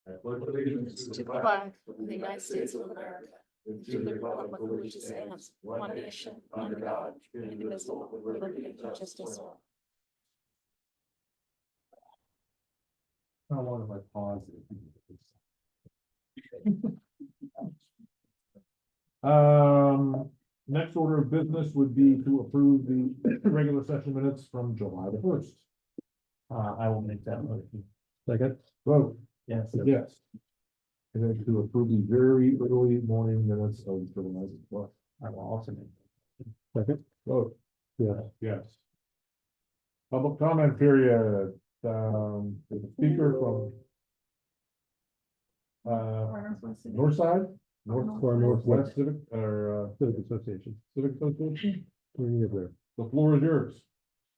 To the flag of the United States of America, to the republic for which it stands, one nation, under God, indivisible, with liberty and justice. I wanted my pause. Next order of business would be to approve the regular session minutes from July the 1st. I will make that motion. Second, vote, Yes. yes. And then to approve the very early morning minutes of July the 12th. I will also make. Second, vote, yes, yes. Public comment period, the speaker from north side, north or northwest civic or civic association, there. The floor is yours.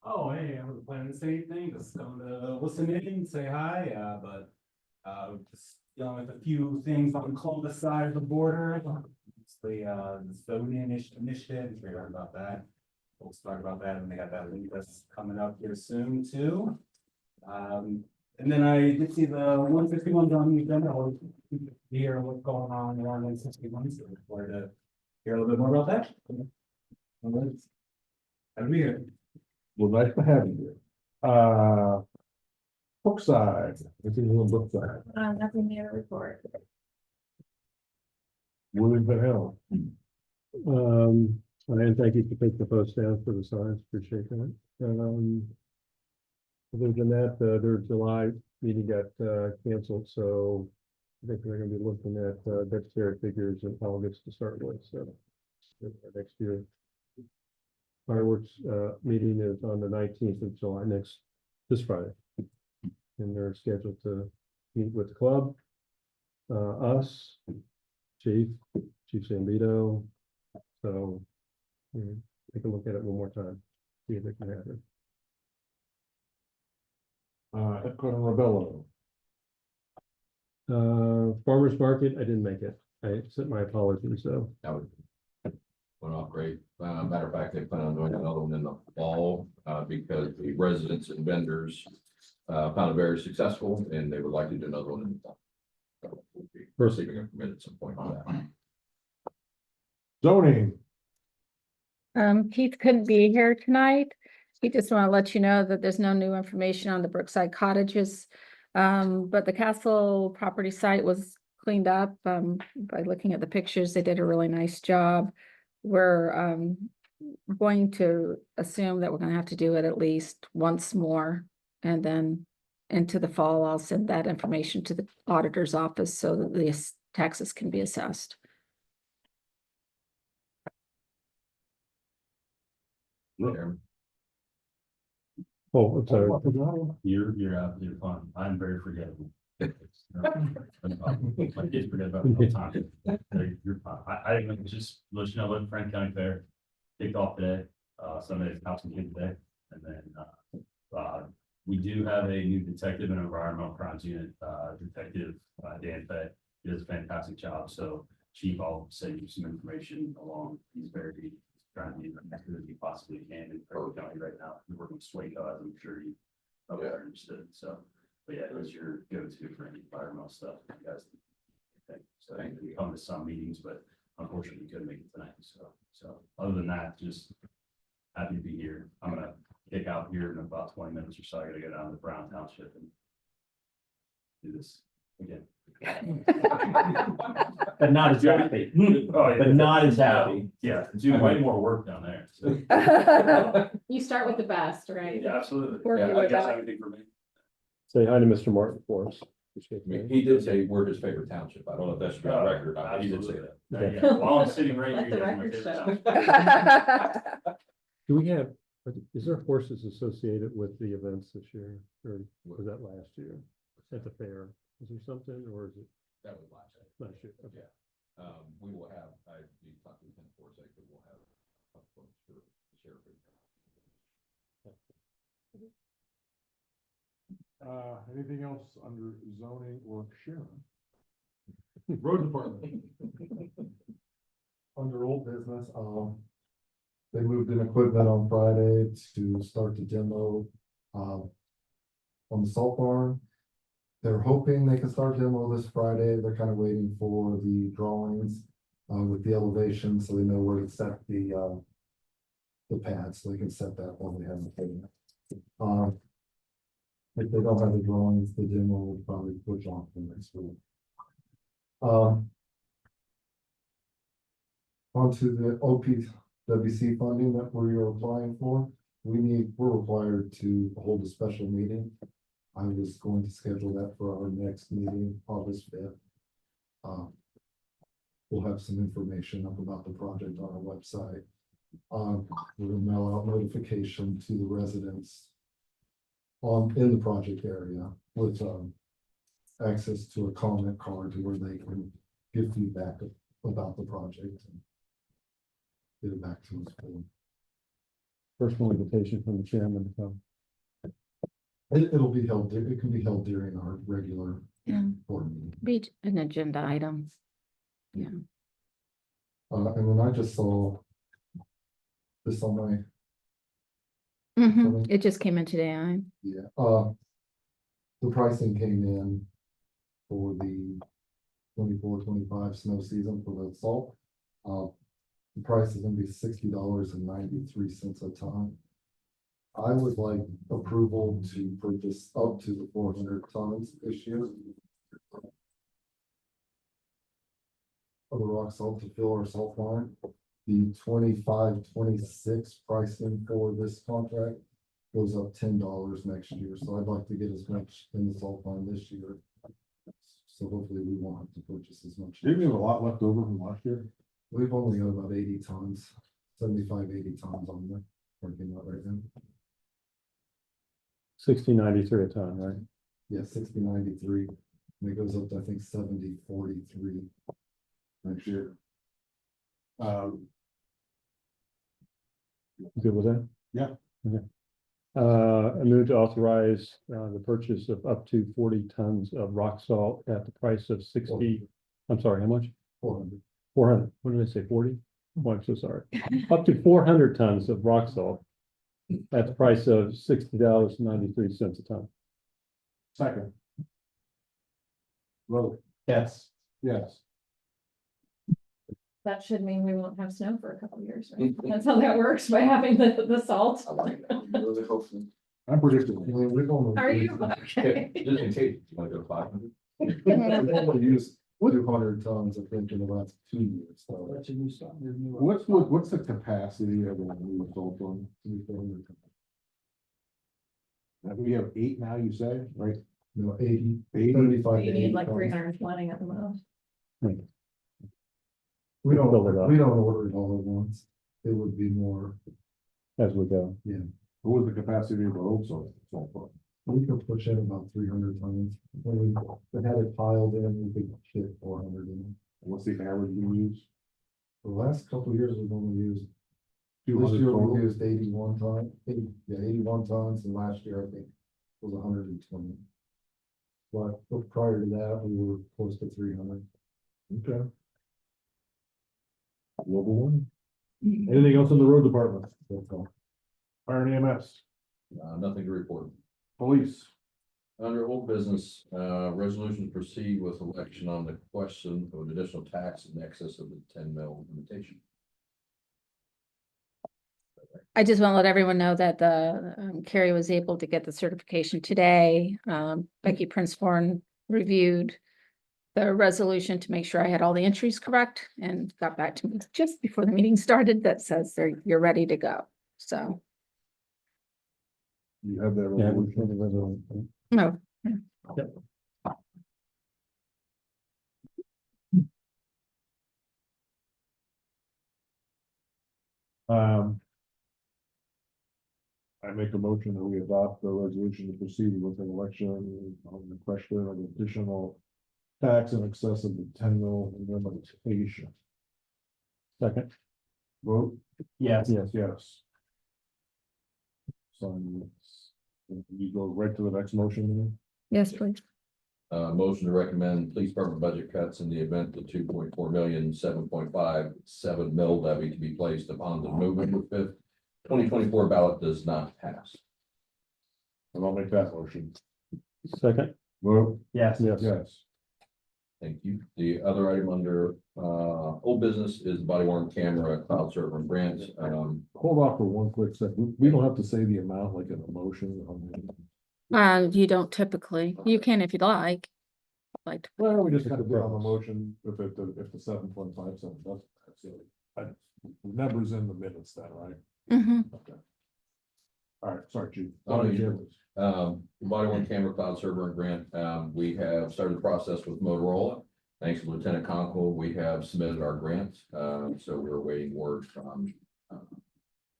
Oh, hey, I wasn't planning to say anything, just going to listen in, say hi, just dealing with a few things on Columbus side of the border. The zoning initiative, we heard about that. We'll talk about that, and they got that link that's coming up here soon too. And then I did see the 151 on the agenda. I'll hear what's going on around 161, so look forward to hear a little bit more about that. I'll be here. Well, nice to have you here. Brookside, this is on Brookside, Nothing new to report. Williamson Hill. And thank you for taking the post down for the signs, appreciate that. Other than that, their July meeting got canceled, so I think we're gonna be looking at debt share figures in August to start with, so next year. Fireworks meeting is on the 19th of July, this Friday. And they're scheduled to meet with the club, us, Chief Zambito. So take a look at it one more time, see if it can happen. Epcot and Rebello. Farmers Market, I didn't make it. I sent my apologies, so. That went off great. Matter of fact, they plan on doing another one in the fall, because the residents and vendors found it very successful, and they would like to do another one in the fall. So we'll be receiving a permit at some point on that. Zoning, Keith couldn't be here tonight. He just want to let you know that there's no new information on the Brookside cottages. But the castle property site was cleaned up, by looking at the pictures. They did a really nice job. We're, going to assume that we're going to have to do it at least once more. And then into the fall, I'll send that information to the auditor's office so that the taxes can be assessed. Chairman. Oh, I'm sorry. You're absolutely fine. I'm very forgettable. My kids forget about me all the time. You're fine. I just let you know, what Frank County Fair kicked off today. Sunday's House and Kid Day. And then we do have a new detective in environmental crimes unit, Detective Dan Fett. He does a fantastic job. So Chief, I'll send you some information along. He's very trying to be as good as he possibly can in Franklin County right now. We're working with Swaco, as I'm sure you probably are interested. So, but yeah, that's your go-to for any environmental stuff. You guys think. So I think we come to some meetings, but unfortunately we couldn't make it tonight. So other than that, just happy to be here. I'm gonna kick out here in about 20 minutes or so. I gotta go down to Brown Township and do this again. But not as happy. But not as happy. Yeah, do way more work down there. So. You start with the best, right? Yeah, absolutely. Work Yeah, your I way guess back. everything for me. Say hi to Mr. Martin for us. Appreciate I mean, that. he did say we're his favorite township. I don't know if that should be on record or not, but he did say that. Yeah, while I'm sitting right Let here. the you guys are my record favorite show. town. Do we have, is there horses associated with the events this year, or was that last year at the fair? Is there something, or is it That was last year. last year? Okay. We will have, we talked to Lieutenant Forsyth, but we'll have a couple folks for the sheriff. anything else under zoning or Sharon? Road department. Under old business, they moved in equipment on Friday to start the demo, on the salt barn. They're hoping they can start demo this Friday. They're kind of waiting for the drawings with the elevation, so they know where to set the pad, so they can set that while they have the pavement. If they don't have the drawings, the demo will probably push off the next week. Onto the OPWC funding that we are applying for, we're required to hold a special meeting. I was going to schedule that for our next meeting, August 5th. We'll have some information up about the project on our website. We'll mail out notification to the residents in the project area with access to a comment card to where they can give feedback about the project and get it back to us. Personal invitation from the chairman to come. It'll be held, it can be held during our regular Yeah, board meeting. be an agenda item. Yeah. And then I just saw this on my, Mhm. It just came in today. the pricing came in for the 24-25 snow season for the salt. The price is gonna be $60.93 a ton. I would like approval to purchase up to the 400 tons this year of the rock salt to fill our salt farm. The 25-26 pricing for this contract goes up $10 next year, so I'd like to get as much in the salt farm this year. So hopefully we won't have to purchase as much. Didn't we have a lot left over from last year? We've only got about 80 tons, 75-80 tons on the parking lot right now. 1693 a ton, right? Yeah, 60-93, and it goes up to, I think, 70-43 Next year. Good with that? Yeah. Okay. I move to authorize the purchase of up to 40 tons of rock salt at the price of 60. I'm sorry, how much? 400. 400. What did I say? 40? Oh, I'm so sorry. Up to 400 tons of rock salt at the price of $60.93 a ton. Second. Vote. Yes. Yes. That should mean we won't have snow for a couple of years, right? That's how that works, by having the salt. Really hopefully. I'm predicting. I mean, we've only. Are you? Just Okay. in case, you wanna go 500? We've only used 200 tons, I think, in the last 2 years, so. What's the capacity of the new salt one? We have 8 now, you say, right? You know, 80, 80? 75 to You need 80 like tons. 320 at the most. We don't, Fill it up. we don't order it all at once. It would be more, As we go. What was the capacity of the old salt farm? we could push in about 300 tons. When we had it piled in, we could fit 400 in. What's the average we use? The last couple of years, we've only used, this 200 year total? we used 81 tons, 81 tons, and last year, I think, was 120. But prior to that, we were close to 300. Okay. Global one. Anything else in the road department? That's all. Fire and EMS, Nothing to report. police, Under old business, resolution to proceed with election on the question of an additional tax in excess of the 10 mil limitation. I just want to let everyone know that Carrie was able to get the certification today. Becky Princeborn reviewed the resolution to make sure I had all the entries correct and got back to me just before the meeting started that says you're ready to go. So, you have that Yeah. resolution. no, I make a motion that we adopt the resolution to proceed with an election on the question of additional tax in excess of the 10 mil limitation. Second. Vote? Yes. Yes. So you go right to the next motion. yes, please. Motion to recommend police department budget cuts in the event the 2.4 million, 7.57 mil levy to be placed upon the November 5th, 2024 ballot does not pass. And I'll make that motion. Second. Vote Yes. yes. Thank you. The other item under old business is body worn camera, cloud server and grants. Hold off for one quick second. We don't have to say the amount like an emotion. You don't typically, you can if you'd like. Like, Well, we just kind of put on the motion if the 7.5 cents, that's silly. Numbers in the minutes then, right? mhm. Okay. All right, sorry, Chief. Oh, body worn camera, cloud server and grant. We have started the process with Motorola. Thanks to Lieutenant Conkle, we have submitted our grant. So we're waiting word from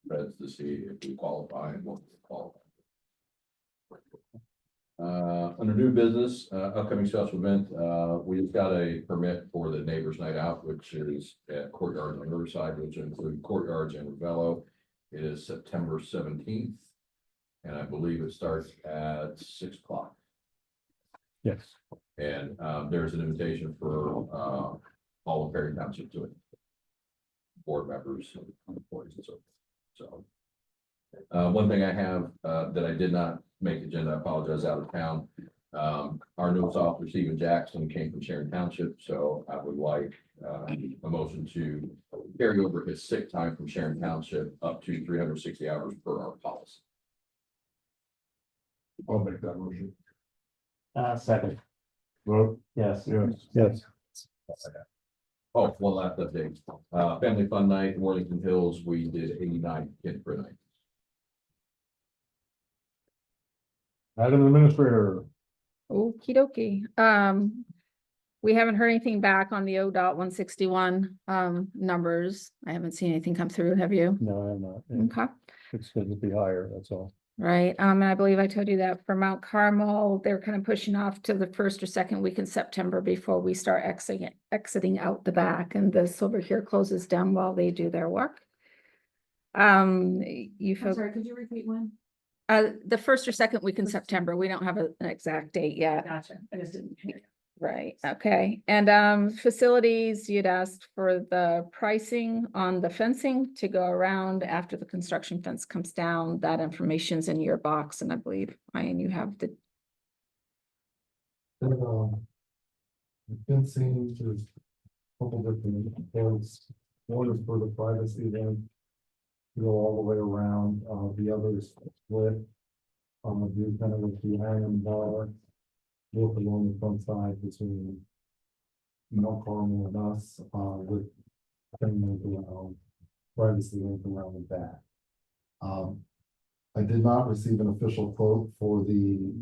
feds to see if we qualify and what we qualify. Under new business, upcoming special event, we just got a permit for the Neighbors Night Out, which is at Courtyards on Riverside, which include Courtyards and Ravello. It is September 17th. And I believe it starts at 6 o'clock. Yes. And there's an invitation for all of Perry Township to it. Board members, employees and so forth. So one thing I have that I did not make agenda, I apologize, out of town. Our newest officer, Stephen Jackson, came from Sharon Township, so I would like a motion to carry over his sick time from Sharon Township up to 360 hours per our policy. I'll make that motion. Second. Vote Yes. yes. Oh, one last update. Family Fun Night in Worthington Hills, we did 89 kids per night. Item administrator. Okey dokey. We haven't heard anything back on the ODOT 161 numbers. I haven't seen anything come through, have you? No, I'm not. Okay. It's going to be higher, that's all. Right, and I believe I told you that for Mount Carmel, they're kind of pushing off to the first or second week in September before we start exiting out the back, and the Silver here closes down while they do their work. You I'm folks, sorry, could you repeat one? the first or second week in September, we don't have an exact date yet. Gotcha, I just didn't hear you. Right, okay, and facilities, you'd asked for the pricing on the fencing to go around after the construction fence comes down. That information's in your box, and I believe, Ryan, you have the, The fencing, there's a couple different points. One is for the privacy then. Go all the way around, the other is split. Do kind of with the iron bar. Both along the front side between Mount Carmel and us, with thing around, privacy link around the back. I did not receive an official quote for the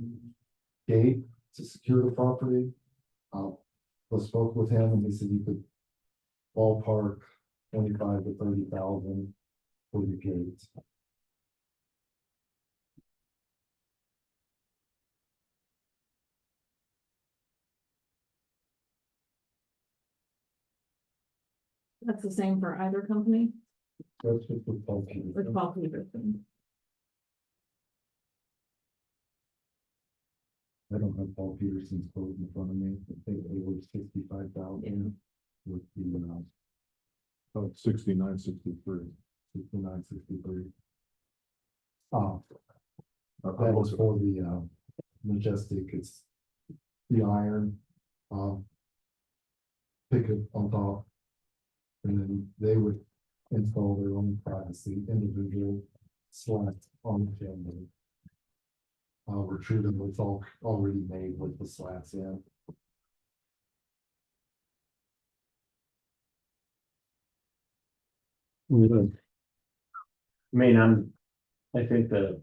gate to secure the property. I spoke with him and he said you could ballpark 25 to 30,000 for the gate. That's the same for either company That's just with Paul with Peterson. Paul Peterson. I don't have Paul Peterson's quote in front of me. I think it was 65,000 with the, Oh, 69, 63. 6963. I That was looked for the Majestic, it's the iron picket on top. And then they would install their own privacy individual slats on the chimney. Retreated was all already made with the slats in. I mean, I think the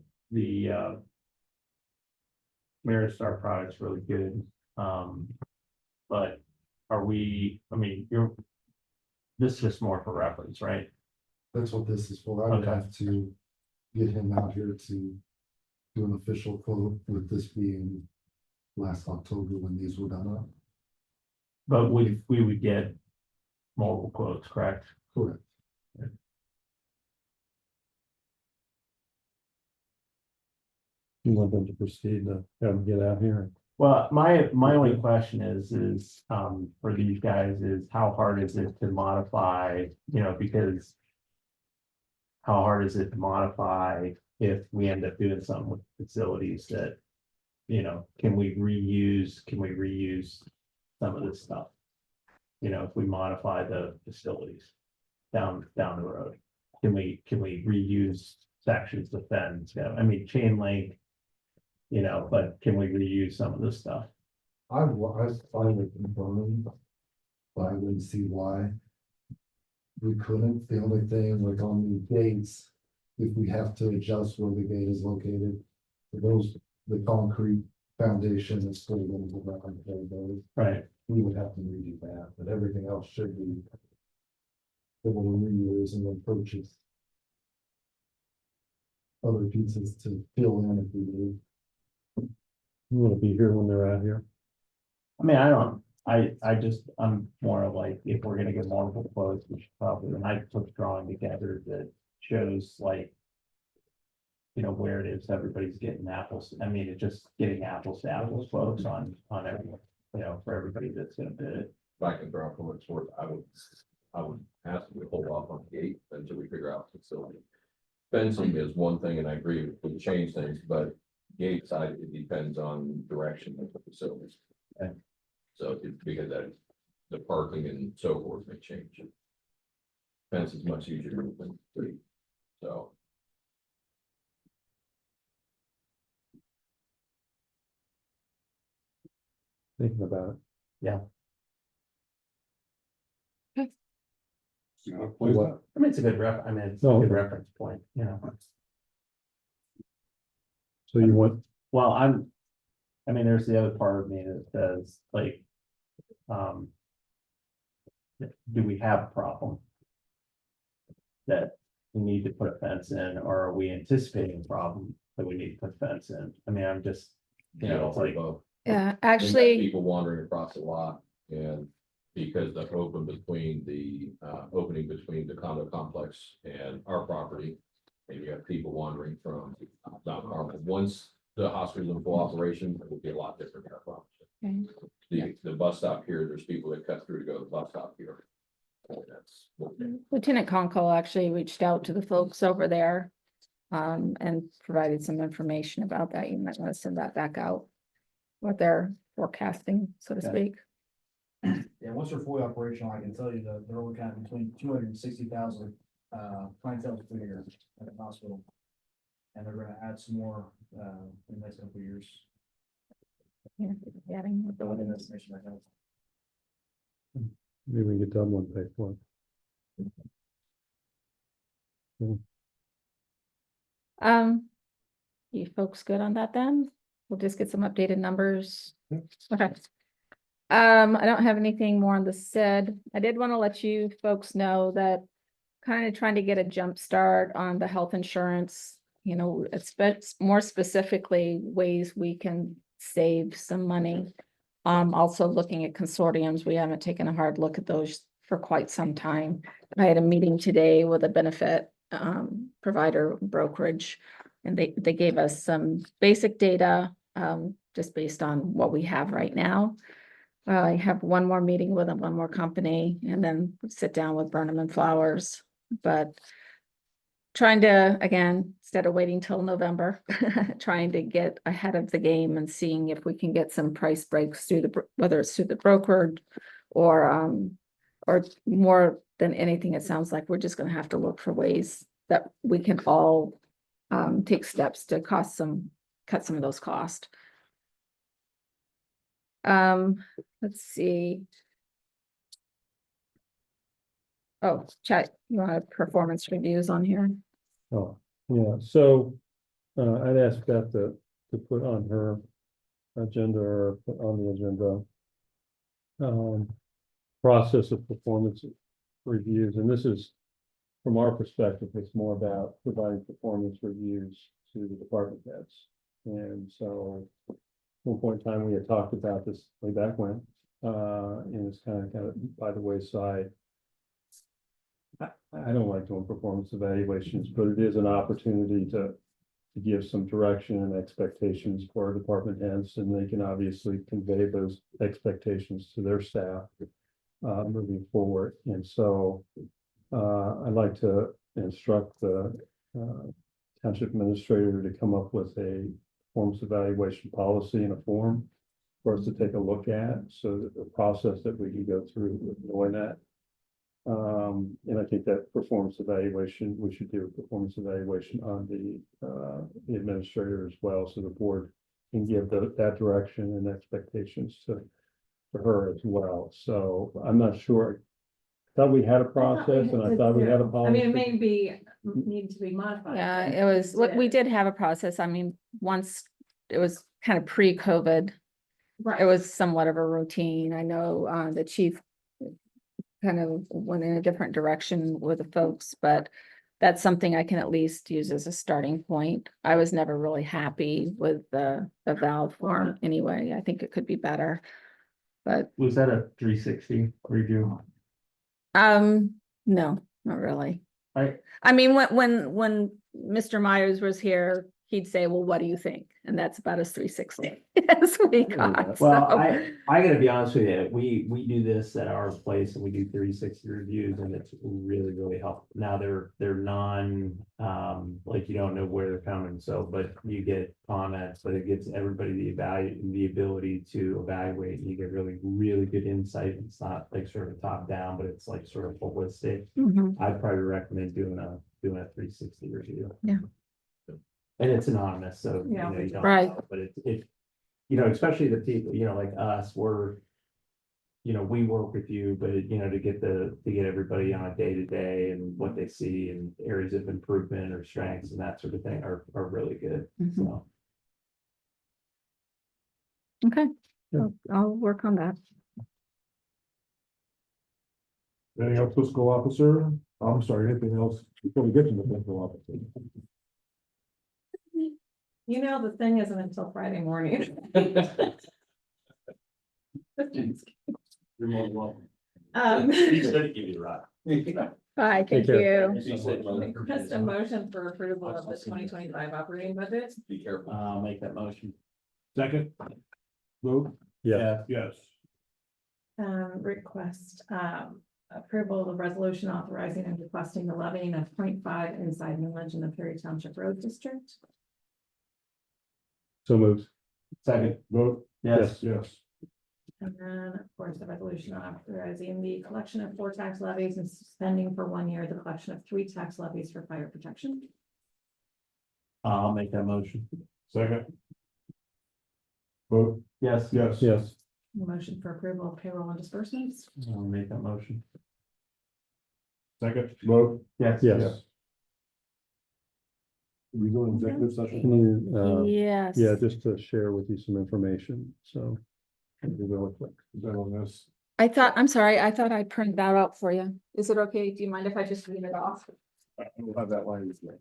Maristar product's really good. But are we, I mean, this is just more for reference, right? That's what this is for. I would Okay. have to get him out here to do an official quote with this being last October when these were done up. But we would get multiple quotes, correct? Correct. You want them to proceed to have them get out here? Well, my only question is, for these guys is how hard is it to modify, because how hard is it to modify if we end up doing something with facilities that you know, can we reuse some of this stuff? You know, if we modify the facilities down the road, can we reuse sections of fence? Yeah, I mean, chain link. You know, but can we reuse some of this stuff? I was fine with confirming, but I wouldn't see why. We couldn't, the only thing like on the gates, if we have to adjust where the gate is located. For those, the concrete foundation is still going to go around those, Right, we would have to redo that, but everything else should be. Able to reuse and then purchase. Other pieces to fill in if we need. You wanna be here when they're out here? I mean, I'm more like, if we're gonna get multiple quotes, we should probably, and I put a drawing together that shows like. You know, where it is, everybody's getting apples, I mean, it's just getting apples to apples quotes on everyone, you know, for everybody that's gonna bid it. If I can throw out for what it's worth, I would ask them to hold off on the gate until we figure out the facility. Fencing is one thing, and I agree, we can change things, but gate side, it depends on direction of the facilities. Okay. So because that, the parking and so forth may change. Fence is much easier than three, so. Thinking about it. What? I mean, it's a good I mean, it's a Oh, good okay. reference point, you know, So you want, well, I mean, there's the other part of me that says, like. Um. Do we have a problem? That we need to put a fence in, or are we anticipating a problem that we need to put a fence in? I mean, I'm just, you know, it's like, both. Yeah, We've got actually, people wandering across the lot, and because the opening between the condo complex and our property. And you have people wandering from Mount Carmel. Once the hospital's in full operation, it will be a lot different. I promise you. The bus stop here, there's people that cut through to go to the bus stop here. And that's what we- Lieutenant Conkle actually reached out to the folks over there. And provided some information about that. You might want to send that back out. What they're forecasting, so to Okay. speak. Yeah, once they're fully operational, I can tell you that they're looking at between 260,000 clientele per year at the hospital. And they're gonna add some more in the next couple of years. Yeah, adding with the Building ordinance. estimation right now. maybe we get Dublin paid for it. You folks good on that then? We'll just get some updated numbers. Okay. I don't have anything more on the SID. I did want to let you folks know that kind of trying to get a jump start on the health insurance, you know, more specifically ways we can save some money. Also looking at consortiums, we haven't taken a hard look at those for quite some time. I had a meeting today with a benefit provider brokerage, and they gave us some basic data just based on what we have right now. I have one more meeting with one more company and then sit down with Burnham and Flowers, but trying to, again, instead of waiting till November, trying to get ahead of the game and seeing if we can get some price breaks through whether it's through the broker or more than anything, it sounds like we're just gonna have to look for ways that we can all take steps to cut some of those costs. Let's see. Oh, chat, you want performance reviews on here? Oh, yeah, so, I'd ask Beth to put on her agenda or put on the agenda. Process of performance reviews, and this is, from our perspective, it's more about providing performance reviews to the department heads. And so, at one point in time, we had talked about this way back when, and it's kind of by the wayside. I don't like doing performance evaluations, but it is an opportunity to give some direction and expectations for our department heads, and they can obviously convey those expectations to their staff moving forward. And so I'd like to instruct the township administrator to come up with a performance evaluation policy in a form for us to take a look at, so that the process that we can go through with knowing that. And I think that performance evaluation, we should do a performance evaluation on the administrator as well, so the board can give that direction and expectations to her as well. So I'm not sure. Thought we had a process and I thought we had a I policy. mean, it may be, need to be modified. Yeah, but it was, what we did. did have a process. I mean, once it was kind of pre-COVID, Right. it was somewhat of a routine. I know, the chief kind of went in a different direction with the folks, but that's something I can at least use as a starting point. I was never really happy with the valve form anyway. I think it could be better. But, Was that a 360 redo? no, not really. I, I mean, when Mr. Myers was here, he'd say, well, what do you think? And that's about as 360 as we got. well, so. I gotta be honest with you, we do this at our place and we do 360 reviews and it's really helpful. Now they're non, like you don't know where they're coming, so, but you get comments, but it gives everybody the ability to evaluate. And you get really good insight. It's not like sort of top down, but it's like sort of holistic. Mhm. I'd probably recommend doing a 360 review. Yeah. And it's anonymous, so, Yeah. you don't. Right. know, but it, especially the people, like us, we're, we work with you, but to get everybody on a day-to-day and what they see and areas of improvement or strengths and that sort of thing are really good, Mhm. so. Okay, Yeah. I'll work on that. Anything else, fiscal officer? I'm sorry, anything else before we get to the fiscal officer? You know, the thing isn't until Friday morning. You're more than welcome. He said to give you a ride. Bye, thank care. you. Request a motion for approval of the 2025 operating budget. Be careful. I'll make that motion. Second? Vote? Yeah, Yes. Request, approval of resolution authorizing and requesting the levying of 0.5 inside millage in the Perry Township Road District. so moved. Second, Vote? yes. Yes. And then, of course, the resolution authorizing the collection of 4 tax levies and suspending for 1 year the collection of 3 tax levies for fire protection. I'll make that motion. Second? Vote? Yes. Yes. Yes, Motion for approval of payroll and disbursements. I'll make that motion. Second? Vote? Yes. yes. We go in executive session? Can you, Yes. yeah, just to share with you some information, so. Is that on this? I'm sorry, I thought I printed that out for you. Is it okay? Do you mind if I just read it off? We'll have that language there.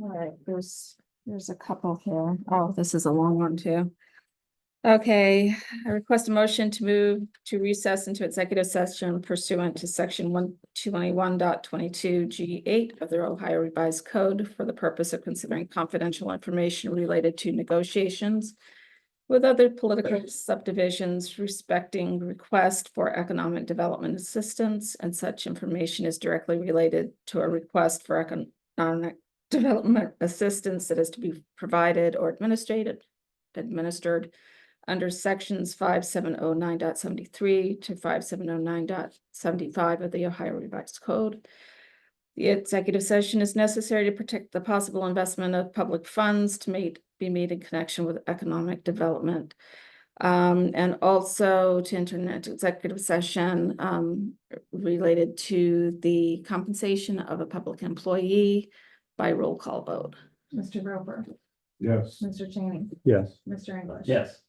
All right, there's a couple here. Oh, this is a long one too. Okay, I request a motion to move to recess into executive session pursuant to section 121.22 G8 of the Ohio Revised Code for the purpose of considering confidential information related to negotiations with other political subdivisions respecting request for economic development assistance, and such information is directly related to a request for economic development assistance that is to be provided or administered under sections 5709.73 to 5709.75 of the Ohio Revised Code. The executive session is necessary to protect the possible investment of public funds to be made in connection with economic development. And also to enter into executive session related to the compensation of a public employee by roll call vote. Mr. Roper, Yes. Mr. Channing, Yes. Mr. English. Yes.